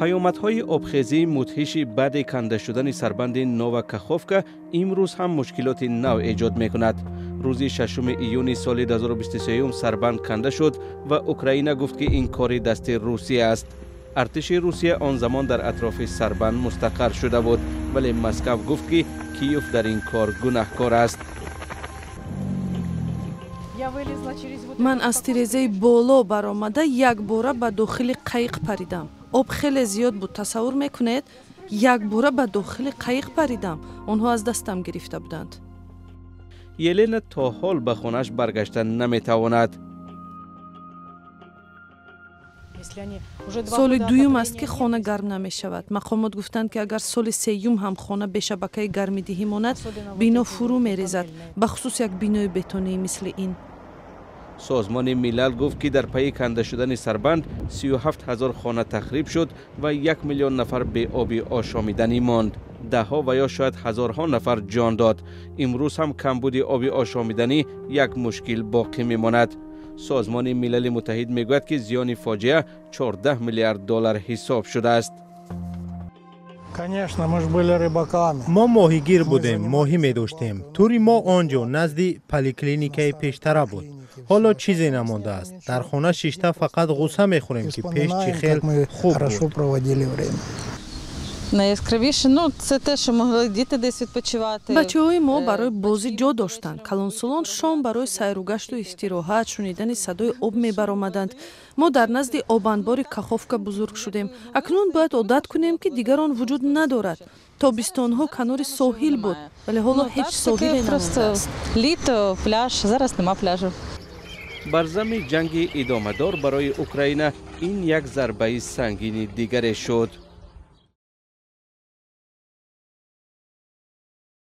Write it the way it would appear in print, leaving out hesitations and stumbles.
پیامدهای آبخیزی مدهش بعد کنده شدن سربند نوواکاخوفکا امروز هم مشکلات نو ایجاد میکند. روز 6 ایون سال 2023 سربند کنده شد و اوکراین گفت که این کار دست روسیه است. ارتش روسیه آن زمان در اطراف سربند مستقر شده بود، ولی مسکو گفت که کیف در این کار گناهکار است. من از تیرزه بالا برآمده یک باره به داخل قایق پریدم. آب خیلی زیاد بود. تصور میکنید یک باره به داخل قایق پریدم. آنها از دستم گرفته بودند. یلنا تا حال به خانه‌اش برگشتن نمیتواند. سال دوم است که خانه گرم نمی شود. مقامات گفتند که اگر سال سوم هم خانه به شبکه گرمیدهی ماند، بنا فرو می ریزد، به خصوص یک بنای بتونی مثل این. سازمان ملل گفت که در پی کنده شدن سربند 37,000 خانه تخریب شد و 1 میلیون نفر به آب آشامیدنی ماند. ده ها و یا شاید هزارها نفر جان داد. امروز هم کمبود آب آشامیدنی یک مشکل باقی میماند. سازمان ملل متحد میگوید که زیان فاجعه 14 میلیارد دلار حساب شده است. ما ماهیگیر بودیم، ماهی می داشتیم. توری ما آنجا نزد پلیکلینیکای پیشتره بود. حالا چیزی نمانده است. در خانه شیشته فقط غصه می خوریم که پیش چی خیلی خوب بود. Найяскравіше, це те, що могли діти десь відпочивати. بچه‌های ما برای بازی جا داشتند. کلانسولان شام برای سیر و گشت و استراحت شنیدن صدای آب می‌برآمدند. ما در نزد آبانبار کاخوفکا بزرگ شدیم. اکنون باید عادت کنیم که دیگر آن وجود ندارد. تابستان‌ها کنار ساحل بود، ولی حالا هیچ ساحلی نمانده است. Літо, пляж, зараз нема пляжу. برزم جنگ ادامه‌دار برای اوکراین این یک ضربه سنگین دیگر شد.